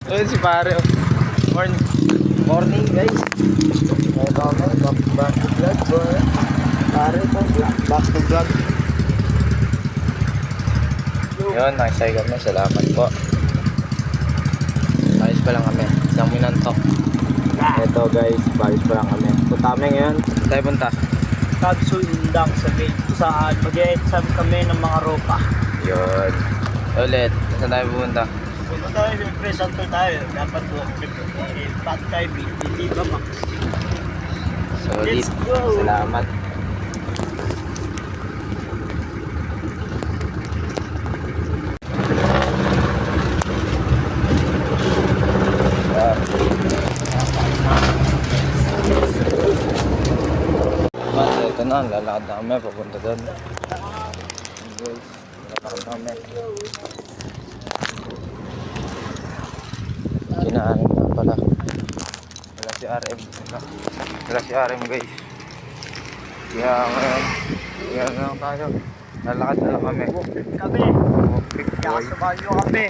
Ayun si pare. Morning. Morning guys. Ito kami. Back to vlog boy. Pare ito. Back to vlog. Yun, nakisay kami. Salamat po. Ayos pa lang kami. Isang minantok. Ito guys, ayos pa lang kami. Punta kami ngayon. Tayo punta. Kapsul Indang sa gate saan mag-e-exam kami ng mga ropa. Yun. Ulit. Saan tayo pupunta? Kung tayo presenter tayo, dapat po Pat Kaibi, hindi ba Max? Solid. Let's go! Salamat. Ito na, lalakad na kami, papunta doon. Guys, lalakad na kami. Kinaanin na pala. Wala si RM. Wala si RM guys. Kaya ngayon, kaya lang tayo. Lalakad na lang kami. Kami, Big boy. kakasamahan nyo kami.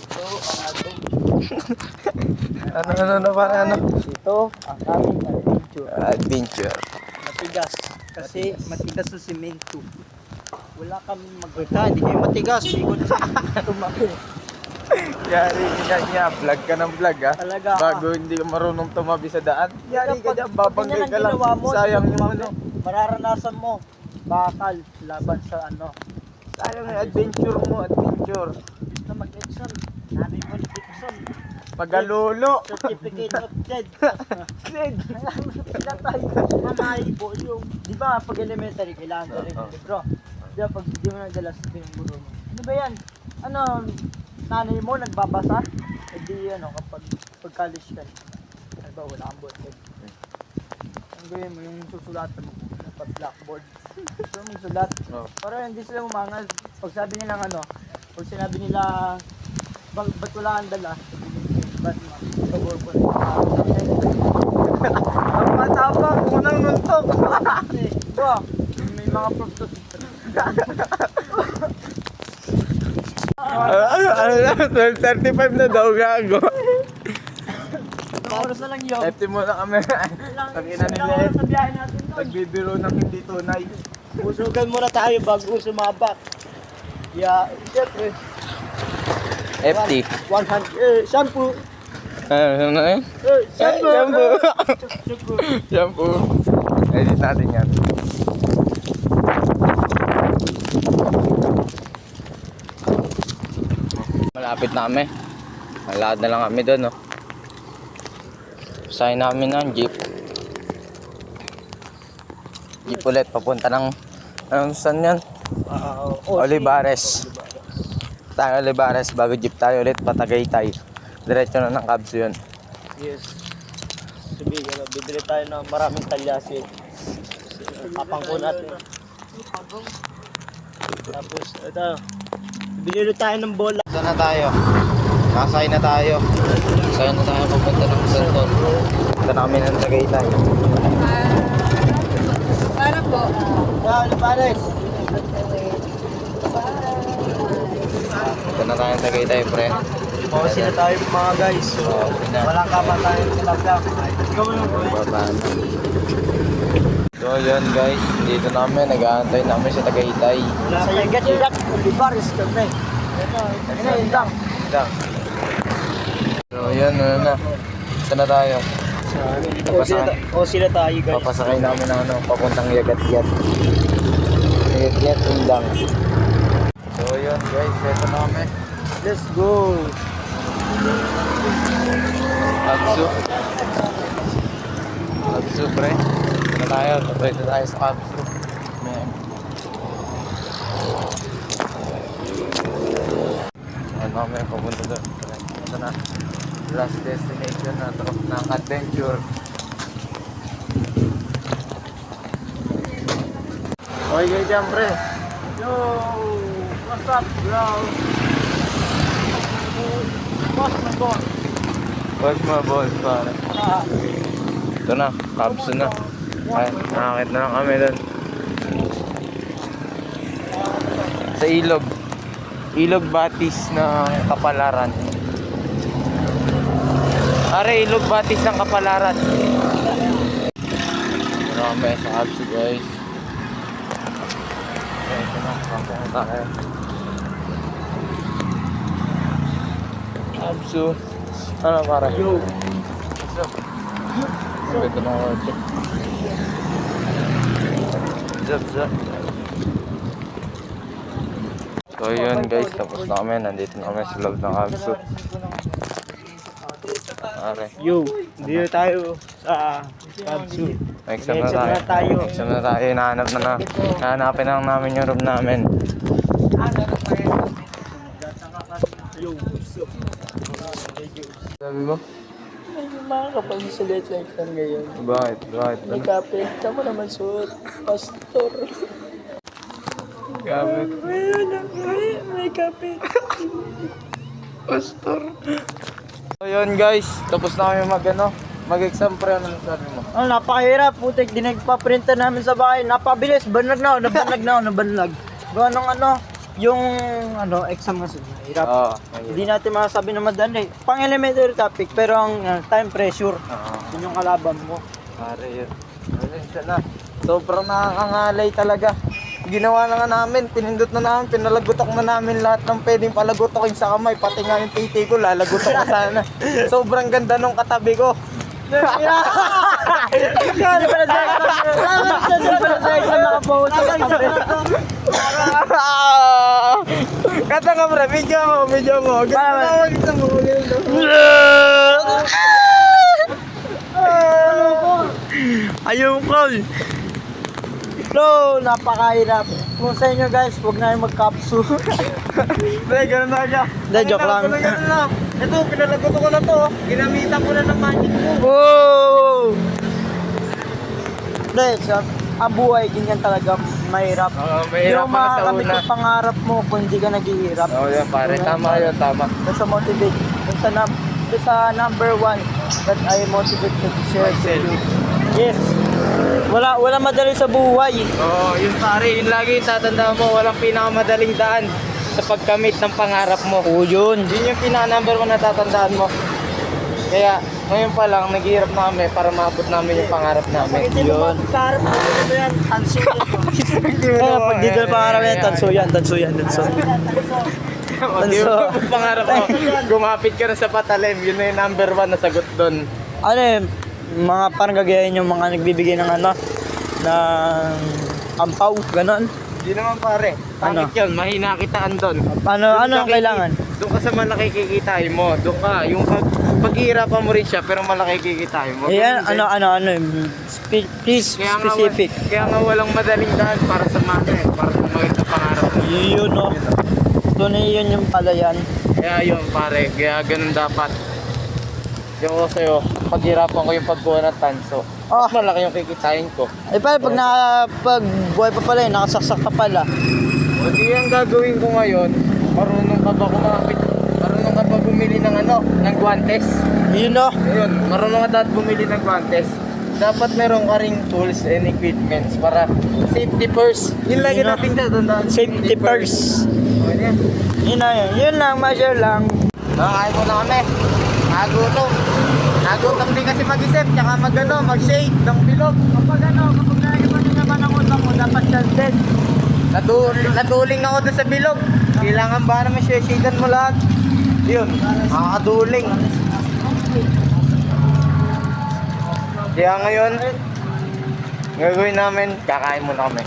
So, ang ating Ano para ano? ito, ang aming adventure. Adventure. Matigas, kasi matigas sa simento. Wala kaming magkita, hindi kayo matigas, ikot sa tumaki. Yari ka niya, vlog ka ng vlog ha. Talaga. Bago hindi ka marunong tumabi sa daan. Yari ka dyan, babanggay Pag ka lang. ginawa mo, Sayang yung ano. mararanasan mo, bakal, laban sa ano. Sayang yung adventure mo, adventure. Gusto mag-exam, nanay mo nag-exam. Pagalulo. Certificate of dead. Sid. Sila tayo, mamay po yung, di ba pag elementary, kailangan ka rin ng libro. Di ba pag di mo nagdala sa pinangguro mo. Ano ba yan? Ano, nanay mo nagbabasa? E di ano, kapag college ka, ano ba, wala kang board. Ang gawin mo, yung susulatan mo, sa blackboard. Gusto mo sulat. Oh. Para hindi sila umangal. Pag sabi nilang ano, pag sinabi nila, ba't wala kang dala? Ba't mag-work ko na Ang matapang, unang nuntok. Diba? May mga props. Ano na, 12:35 na daw gago. Oras na lang yun. FT muna kami. Tangina nila eh. Sa biyahe natin doon. Nagbibiro ng hindi tunay. Usugan muna tayo bago sumabak. Yeah, syempre. FT. 100, shampoo. Ano na yun? Shampoo. Shampoo. Shampoo. Shampoo. Edit natin yan. Malapit na kami. Malakad na lang kami doon, no? Pasahin namin ng jeep. Jeep ulit, papunta ng saan yan? Olivares. Tayo Olivares, bago jeep tayo ulit, Patagaytay. Diretso na ng Cabs yun. Yes. Sabi, bibili tayo ng maraming talyasin. Papangko natin. Tapos, ito. Bibili tayo ng bola. Ito na tayo. Nakasay na tayo. Nakasay na tayo papunta ng Santon. Ito na kami ng Tagaytay. Para po. Olivares. Ito na tayo ng Tagaytay, pre. Pausin na tayo mga guys. So, walang kamatayan talaga. Ikaw lang po. Baba na. So yun guys, dito namin, nag-aantay namin sa Tagaytay. Sa yagat-yagat, Olivares kami. Ito yun lang. Lang. So yun, ano na. Saan na tayo? O sila tayo guys. Papasakay namin ng papuntang Yagat-Yat. Yagat-Yat, Indang. So yun guys, ito na kami. Let's go. Absu. Absu, pre. Ito na tayo, papunta tayo sa Absu. Man. Ano kami, papunta doon. Ito na. Last destination na to ng adventure. Okay kayo dyan, pre. Yo, what's up bro? Boss na boss. Boss mo, boss, pare. Ah, Ito na, Cabs na. Ay, nakakit na lang kami doon. Sa ilog. Ilog Batis na Kapalaran. Are, ilog batis ng Kapalaran. Marami sa Absu guys. Ito na, kampong tayo. Absu. Ano para? Yo. What's up? Ito na ako. What's up? So yun guys, tapos na kami. Nandito na kami sa loob ng Absu. Are. Yo, dito tayo sa Absu. Exam na tayo. Exam na tayo. Hinahanapin lang namin yung room namin. Yo, what's up? Sabi mo? Medyo makakapag-select like lang ngayon. Bakit? May kapit. Tama naman suot. Pastor. Gamit. May kapit. Pastor. So yun guys, tapos na kami mag-exam pre. Ano sabi mo? Oh, napakahirap. Putik, di nagpa-printer namin sa bahay. Napabilis. Banlag na ako. Nabanlag. Gawa ng yung exam kasi. Hirap. Oo. Hindi natin masasabi na madali. Pang elementary topic, pero ang time pressure. Yun yung kalaban mo. Pare yun. Pasensya na. Sobrang nakakangalay talaga. Ginawa na nga namin, pinindot na namin, pinalagutok na namin lahat ng pwedeng palagutokin sa kamay. Pati nga yung titi ko, lalagutok na sana. Sobrang ganda nung katabi ko. Hindi pa na sa exam nakapost sa kape. Kata nga pre, video mo. Ganda na mag-exam mo. Ayaw call. No, napakahirap. Kung sa inyo guys, huwag na yung mag-capsu. Hindi, ganun na siya. Hindi, joke lang. Ganun lang. Ito, pinalagutok ko na to. Ginamitan ko na ng magic mo. Wow! Hindi, ang buhay, ganyan talaga. Mahirap. Oo, Hindi mahirap mo pa sa makakamit una. yung pangarap mo kung hindi ka naghihirap. Oo, yan pare. Tama yun, tama. That's a motivate. That's a number one that I motivate to share to you. Yes. Wala madali sa buhay. Oo, yun pare. Yun lagi tatandaan mo. Walang pinakamadaling daan sa pagkamit ng pangarap mo. Oo, yun. Yun yung pinaka-number one na tatandaan mo. Kaya, ngayon pa lang, naghihirap na kami para maabot namin yung pangarap namin. Yun. Pangarap mo yan. Tanso yan. Pag dito na pangarap yan, tanso yan. Hindi mo pangarap mo. Gumapit ka na sa patalim. Yun na yung number one na sagot doon. Ano eh, mga parang gagayahin yung mga nagbibigay ng ng ampaw, ganon. Hindi naman pare. Bakit yun? Mahina kitaan doon. Ano ang kailangan? Doon ka sa malaki kikitain mo. Doon ka. Yung paghihirapan mo rin siya pero malaki kikitain mo. Ayan, please, Kaya specific. Kaya nga walang madaling daan para sa mga para sa mga pangarap mo. Yun, no. Tunay yun yung pala yan. Kaya yun pare. Kaya ganun dapat. Yung ko sa'yo, paghirapan ko yung pagkuha ng tanso. Oh. Mas malaki yung kikitain ko. Eh pala, pag buhay pa pala yun, nakasaksak pa pala. O di ang gagawin ko ngayon, marunong ka ba kumapit? Marunong ka ba bumili ng ng guantes? Yun, no. Ayun, marunong ka dapat bumili ng guantes. Dapat meron ka ring tools and equipments para safety first. Yun lagi Yun, no. natin tatandaan. Safety first. O yan. Yun na yun. Yun lang, measure lang. Nakakain mo na kami. Nagutom din kasi mag-isip, tsaka mag-shake ng bilog. Kapag naiwan nyo naman ang utang mo, dapat yan din. Naduling ako doon sa bilog. Kailangan ba naman shakean mo lahat? Yun, makakaduling. Kaya ngayon, gagawin namin, kakain muna kami.